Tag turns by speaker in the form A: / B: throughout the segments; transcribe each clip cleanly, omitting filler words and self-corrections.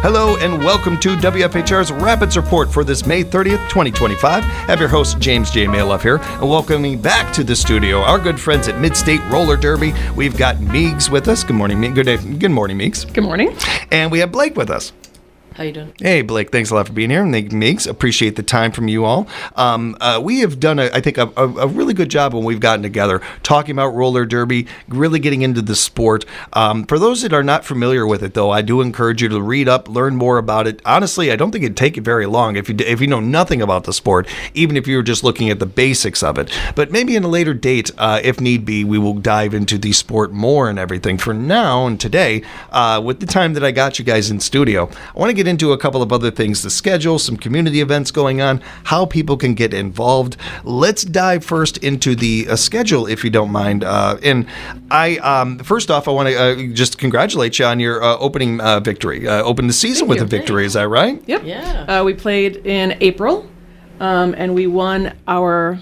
A: Hello and welcome to WFHR's Rapids Report for this May 30th, 2025. I have your host, James J. Malouf here, and welcoming back to the studio our good friends at Mid-State Roller Derby. We've got Meegs with us. Good morning, Meegs. Good morning, Meegs.
B: Good morning.
A: And we have Blake with us.
C: How you doing?
A: Hey, Blake, thanks a lot for being here. And Meegs, appreciate the time from you all. We have done, I think, a really good job when we've gotten together, talking about roller derby, really getting into the sport. For those that are not familiar with it, though, I do encourage you to read up, learn more about it. Honestly, I don't think it'd take it very long if you know nothing about the sport, even if you were just looking at the basics of it. But maybe in a later date, if need be, we will dive into the sport more and everything. For now and today, with the time that I got you guys in studio, I want to get into a couple of other things, the schedule, some community events going on, how people can get involved. Let's dive first into the schedule, if you don't mind. And I, first off, I want to just congratulate you on your opening victory. Opened the season with a victory, is that right?
B: Yep.
C: Yeah.
B: We played in April, and we won our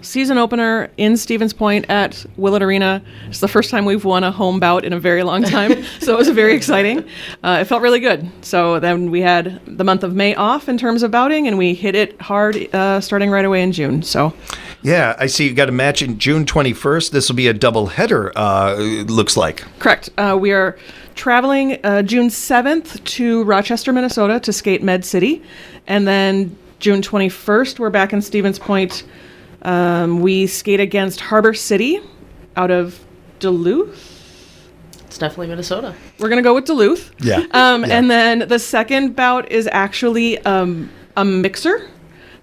B: season opener in Stevens Point at Willett Arena. It's the first time we've won a home bout in a very long time, so it was very exciting. It felt really good. So then we had the month of May off in terms of bouting, and we hit it hard starting right away in June. So.
A: Yeah, I see you got a match in June 21st. This will be a double header, it looks like.
B: Correct. We are traveling June 7th to Rochester, Minnesota to skate Med City, and then June 21st we're back in Stevens Point. We skate against Harbor City out of Duluth.
C: It's definitely Minnesota.
B: We're going to go with Duluth.
A: Yeah.
B: And then the second bout is actually a mixer,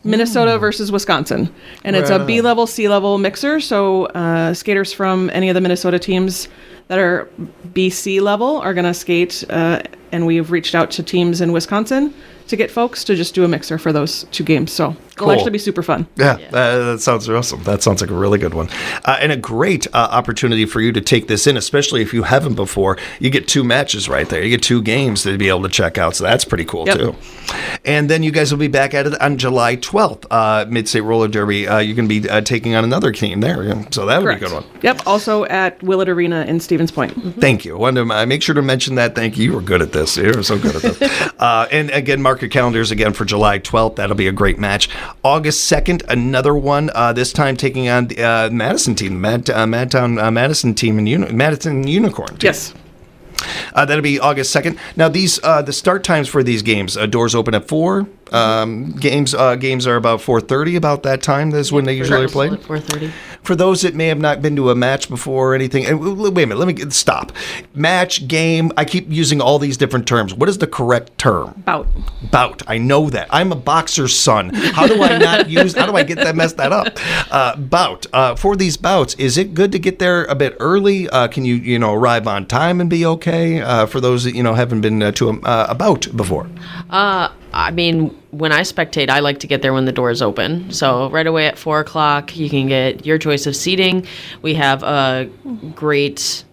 B: Minnesota versus Wisconsin. And it's a B-level, C-level mixer. So skaters from any of the Minnesota teams that are BC level are going to skate. And we've reached out to teams in Wisconsin to get folks to just do a mixer for those two games. So
A: Cool.
B: It'll actually be super fun.
A: Yeah, that sounds awesome. That sounds like a really good one. And a great opportunity for you to take this in, especially if you haven't before. You get two matches right there. You get two games to be able to check out. So that's pretty cool, too. And then you guys will be back at it on July 12th, Mid-State Roller Derby. You're going to be taking on another team there. Yeah. So that would be a good one.
B: Yep, also at Willett Arena in Stevens Point.
A: Thank you. I wanted to make sure to mention that. Thank you. You were good at this. You were so good at this. And again, mark your calendars again for July 12th. That'll be a great match. August 2nd, another one, this time taking on the Madison team, Madtown Madison team, and Madison Unicorn team.
B: Yes.
A: That'll be August 2nd. Now, these the start times for these games, doors open at 4. Games are about 4:30. About that time is when they usually are played.
C: 4:30.
A: For those that may have not been to a match before or anything, wait a minute, let me stop. Match, game, I keep using all these different terms. What is the correct term?
B: Bout.
A: Bout. I know that. I'm a boxer's son. How do I get that messed that up? Bout. For these bouts, is it good to get there a bit early? Can you arrive on time and be okay? For those that, haven't been to a bout before?
C: I mean, when I spectate, I like to get there when the doors open. So right away at 4 o'clock, you can get your choice of seating. We have a great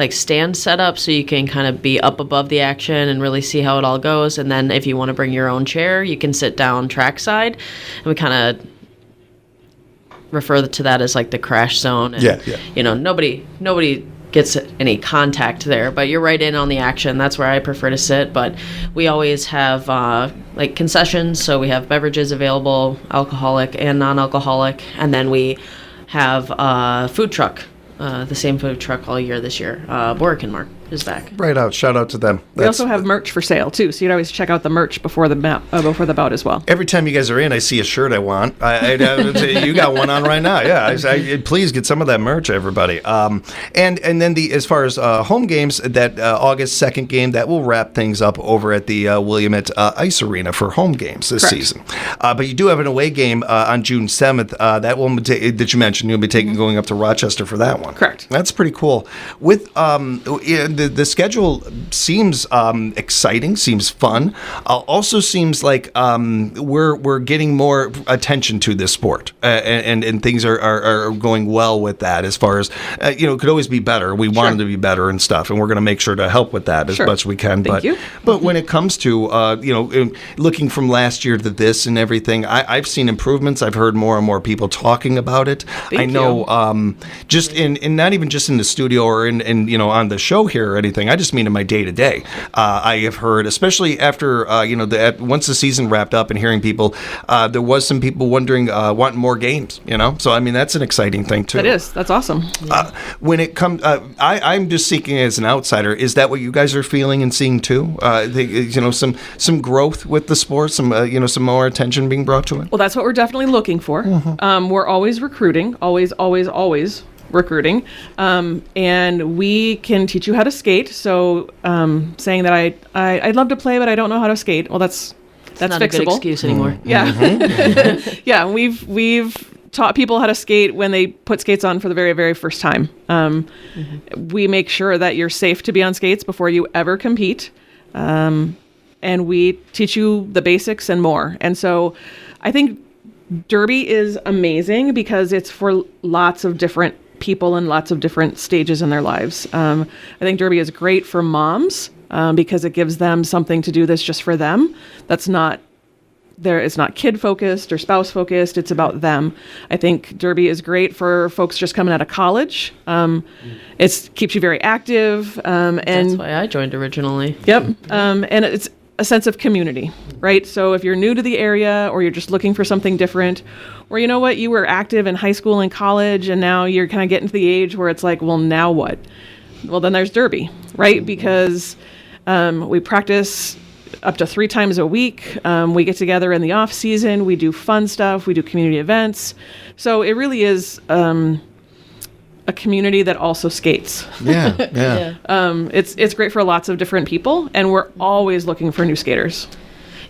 C: stand set up so you can kind of be up above the action and really see how it all goes. And then if you want to bring your own chair, you can sit down trackside. And we kind of refer to that as the crash zone. And, nobody gets any contact there, but you're right in on the action. That's where I prefer to sit. But we always have concessions, so we have beverages available, alcoholic and non-alcoholic, and then we have a food truck, the same food truck all year this year. Boric and Mark is back.
A: Right out. Shout out to them.
B: We also have merch for sale too, so you'd always check out the merch before the bout as well.
A: Every time you guys are in, I see a shirt I want. You got one on right now. Yeah, please get some of that merch, everybody. And then as far as home games, that August 2nd game, that will wrap things up over at the Willamette Ice Arena for home games this season. But you do have an away game on June 7th. That one that you mentioned, you'll be going up to Rochester for that one.
B: Correct.
A: That's pretty cool. With the schedule seems exciting, seems fun. Also seems like we're getting more attention to this sport, and things are going well with that. As far as it could always be better. We want it to be better and stuff, and we're going to make sure to help with that as much as we can.
B: Thank you.
A: But when it comes to looking from last year to this and everything, I've seen improvements. I've heard more and more people talking about it.
B: Thank
A: I know, just in not even just in the studio or in on the show here. career or anything. I just mean in my day to day. I have heard, especially after once the season wrapped up and hearing people, there was some people wondering, wanting more games. So I mean that's an exciting thing too.
B: That's awesome.
A: When it comes, I'm just seeking as an outsider. Is that what you guys are feeling and seeing too? Some growth with the sport, some more attention being brought to it.
B: Well, that's what we're definitely looking for. We're always recruiting, always recruiting, and we can teach you how to skate. So saying that I'd love to play, but I don't know how to skate. Well, that's
C: not
B: fixable.
C: a good excuse anymore.
B: Yeah, yeah. We've taught people how to skate when they put skates on for the very, very first time. We make sure that you're safe to be on skates before you ever compete. And we teach you the basics and more. And so I think Derby is amazing because it's for lots of different people and lots of different stages in their lives. I think Derby is great for moms because it gives them something to do that's just for them. It's not kid focused or spouse focused. It's about them. I think Derby is great for folks just coming out of college. It keeps you very active. And
C: that's why I joined originally.
B: Yep. And it's a sense of community, right? So if you're new to the area or you're just looking for something different, or you know what, you were active in high school and college and now you're kind of getting to the age where it's like, well, now what? Well, then there's Derby, right? Because we practice up to 3 times a week. We get together in the off season. We do fun stuff. We do community events. So it really is a community that also skates.
A: Yeah.
B: It's great for lots of different people, and we're always looking for new skaters.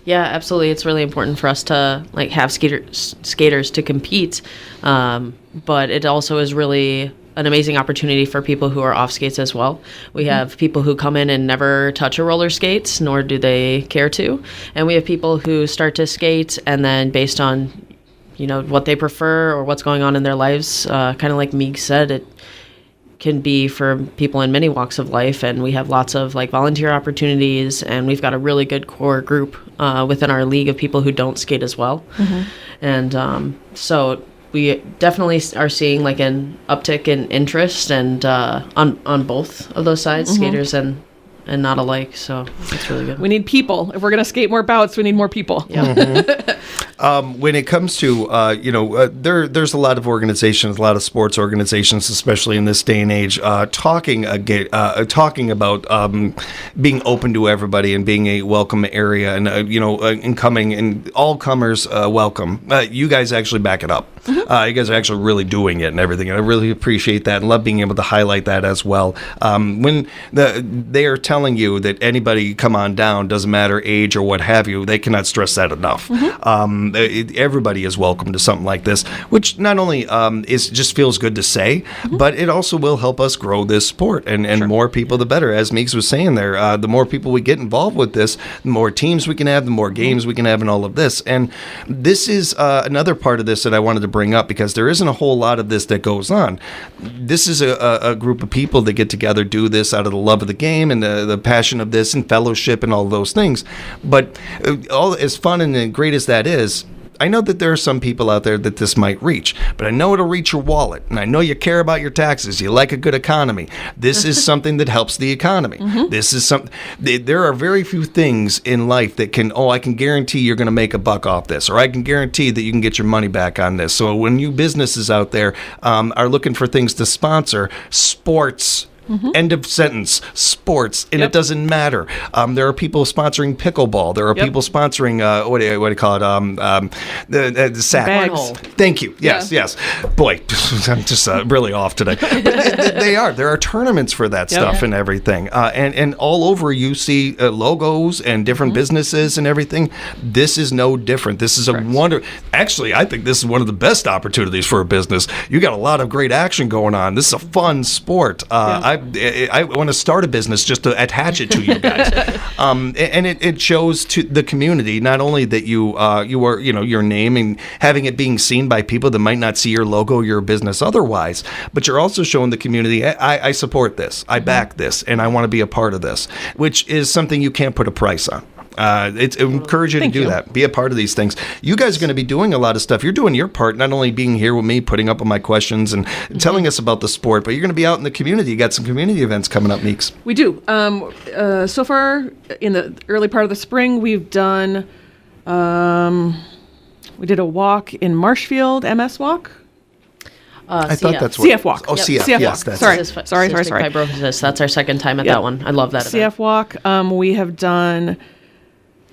C: Yeah, absolutely. It's really important for us to have skaters to compete, but it also is really an amazing opportunity for people who are off skates as well. We have people who come in and never touch a roller skates, nor do they care to, and we have people who start to skate and then based on what they prefer or what's going on in their lives, kind of like Meeg said, it can be for people in many walks of life, and we have lots of volunteer opportunities, and we've got a really good core group within our league of people who don't skate as well. And so we definitely are seeing an uptick in interest and on both of those sides, skaters and not alike. So it's really good.
B: We need people. If we're going to skate more bouts, we need more people.
C: Yeah.
A: When it comes to, there's a lot of organizations, a lot of sports organizations, especially in this day and age, talking about being open to everybody and being a welcome area and, and coming and all comers welcome. You guys actually back it up. You guys are actually really doing it and everything. And I really appreciate that and love being able to highlight that as well. When they are telling you that anybody come on down, doesn't matter age or what have you, they cannot stress that enough. Everybody is welcome to something like this, which not only just feels good to say, but it also will help us grow this sport and
B: Sure.
A: more people the better. As Meeks was saying there, the more people we get involved with this, the more teams we can have, the more games we can have, and all of this. And this is another part of this that I wanted to bring up because there isn't a whole lot of this that goes on. This is a group of people that get together, do this out of the love of the game and the passion of this and fellowship and all those things. But all as fun and great as that is, I know that there are some people out there that this might reach, but I know it'll reach your wallet, and I know you care about your taxes. You like a good economy. This is something that helps the economy. This is something. There are very few things in life that I can guarantee you're going to make a buck off this, or I can guarantee that you can get your money back on this. So when you businesses out there are looking for things to sponsor, sports. End of sentence. Sports, and it doesn't matter. There are people sponsoring pickleball. There are people sponsoring what do you call it? The sack.
B: Bags.
A: Thank you. Yes. Boy, I'm just really off today. But they are. There are tournaments for that stuff and everything. And all over you see logos and different businesses and everything. This is no different. This is a wonder. Actually, I think this is one of the best opportunities for a business. You got a lot of great action going on. This is a fun sport. I want to start a business just to attach it to you guys, and it shows to the community not only that you are your name and having it being seen by people that might not see your logo, your business otherwise, but you're also showing the community I support this, I back this, and I want to be a part of this, which is something you can't put a price on. It's encourage you to
B: Thank
A: do
B: you.
A: that. Be a part of these things. You guys are going to be doing a lot of stuff. You're doing your part, not only being here with me, putting up with my questions and telling us about the sport, but you're going to be out in the community. You got some community events coming up, Meeks.
B: We do. So far, in the early part of the spring, we've done. We did a walk in Marshfield, MS Walk.
A: I thought that's what...
B: CF Walk.
A: Oh,
B: Yep.
A: CF.
B: CF
A: Yes,
B: Walk.
A: that's
B: Sorry.
A: it.
B: Sorry.
C: Cystic fibrosis. That's our second time at
B: Yep.
C: that one. I love that event.
B: CF Walk. We have done.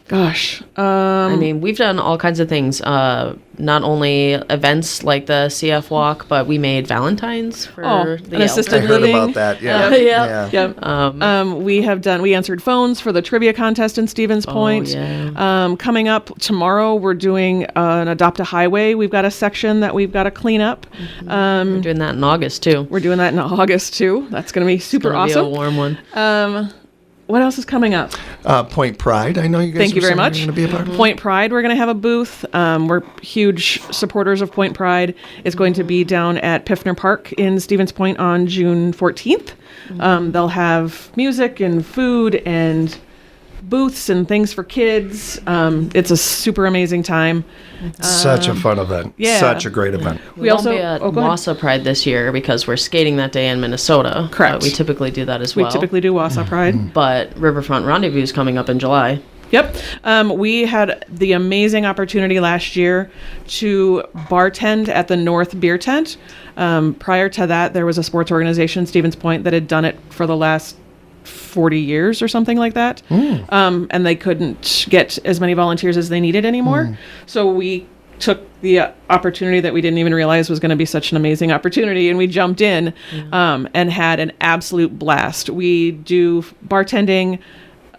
B: Gosh.
C: I mean, we've done all kinds of things. Not only events like the CF Walk, but we made Valentines for the
B: an assisted
A: I heard
B: living.
A: about that. Yeah.
C: Yeah.
B: We answered phones for the trivia contest in Stevens Point.
C: yeah.
B: Coming up tomorrow, we're doing an Adopt a Highway. We've got a section that we've got to clean up.
C: We're doing that in August too.
B: We're doing that in August too. That's going to be super
C: Gonna be
B: awesome.
C: a warm one.
B: What else is coming up?
A: Point Pride. I know you guys.
B: Thank you very much.
A: Going to be a part of.
B: Point Pride, we're going to have a booth. We're huge supporters of Point Pride. It's going to be down at Piffner Park in Stevens Point on June 14th. They'll have music and food and booths and things for kids. It's a super amazing time.
A: Such a fun event.
B: yeah.
A: Such a great event.
C: We
B: also-
C: won't be at
B: go ahead.
C: Wausau Pride this year because we're skating that day in Minnesota.
B: Correct.
C: We typically do that as
B: We
C: well.
B: typically do Wausau Pride.
C: But Riverfront Rendezvous is coming up in July.
B: Yep. We had the amazing opportunity last year to bartend at the North Beer Tent. Prior to that, there was a sports organization, Stevens Point, that had done it for the last 40 years or something like that. And they couldn't get as many volunteers as they needed anymore. So we took the opportunity that we didn't even realize was going to be such an amazing opportunity, and we jumped in and had an absolute blast. We do bartending.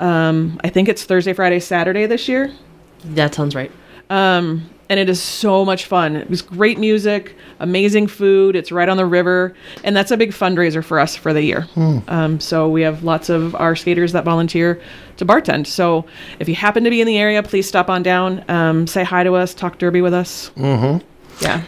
B: I think it's Thursday, Friday, Saturday this year.
C: That sounds right.
B: And it is so much fun. It was great music, amazing food. It's right on the river. And that's a big fundraiser for us for the year. So we have lots of our skaters that volunteer to bartend. So if you happen to be in the area, please stop on down, say hi to us, talk derby with us. Yeah.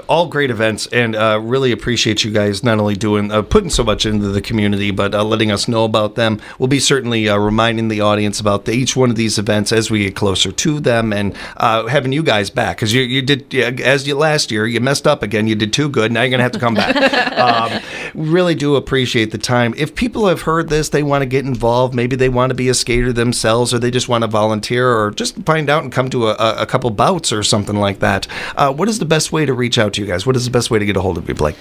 A: All great events, and really appreciate you guys not only doing putting so much into the community, but letting us know about them. We'll be certainly reminding the audience about each one of these events as we get closer to them, and having you guys back, because you did, as you last year, you messed up again. You did too good. Now you're going to have to come back. Really do appreciate the time. If people have heard this, they want to get involved. Maybe they want to be a skater themselves, or they just want to volunteer, or just find out and come to a couple bouts or something like that. What is the best way to reach out to you guys? What is the best way to get a hold of you, Blake?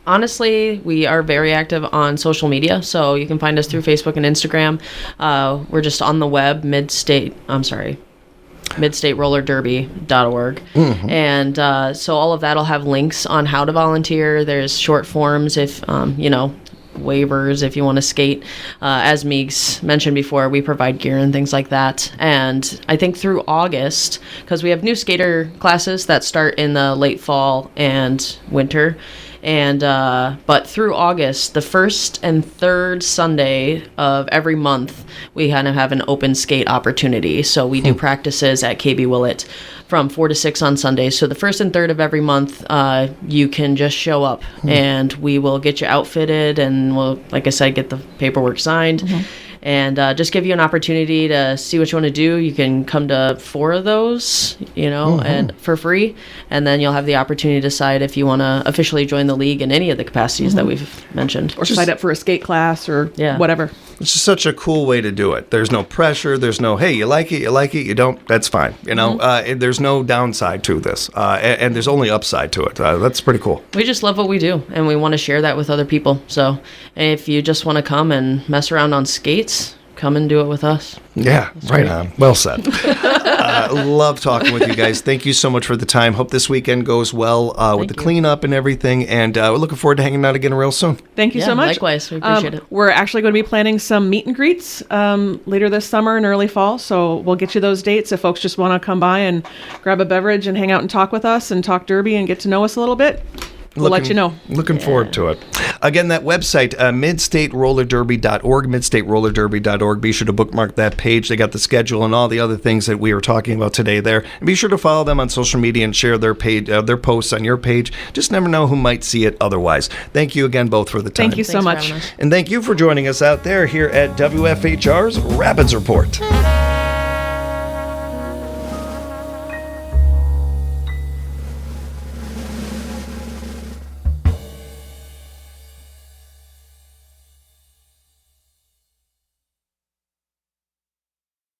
C: Honestly, we are very active on social media, so you can find us through Facebook and Instagram. We're just on the web, midstaterollerderby.org. And so all of that will have links on how to volunteer. There's short forms if, waivers if you want to skate. As Meeks mentioned before, we provide gear and things like that. And I think through August, because we have new skater classes that start in the late fall and winter, and but through August, the first and third Sunday of every month, we kind of have an open skate opportunity. So we do practices at KB Willett from 4 to 6 on Sundays. So the first and third of every month, you can just show up and we will get you outfitted, and we'll, like I said, get the paperwork signed. And just give you an opportunity to see what you want to do. You can come to 4 of those, and for free. And then you'll have the opportunity to decide if you want to officially join the league in any of the capacities that we've mentioned.
B: Or sign up for a skate class or whatever.
A: It's just such a cool way to do it. There's no pressure. There's no, hey, you like it, you don't, that's fine. There's no downside to this. And there's only upside to it. That's pretty cool.
C: We just love what we do, and we want to share that with other people. So if you just want to come and mess around on skates, come and do it with us.
A: Yeah, right on. Well said. Love talking with you guys. Thank you so much for the time. Hope this weekend goes well with the cleanup and everything. And we're looking forward to hanging out again real soon.
B: Thank you so much.
C: Likewise. We appreciate it.
B: We're actually going to be planning some meet and greets later this summer and early fall. So we'll get you those dates if folks just want to come by and grab a beverage and hang out and talk with us and talk derby and get to know us a little bit. we'll let you know.
A: Looking forward to it. Again, that website, midstaterollerderby.org, midstaterollerderby.org. Be sure to bookmark that page. They got the schedule and all the other things that we were talking about today there. And be sure to follow them on social media and share their page, their posts on your page. Just never know who might see it otherwise. Thank you again both for the time.
B: Thank you so
C: Thanks for
B: much.
C: having us.
A: And thank you for joining us out there here at WFHR's Rapids Report.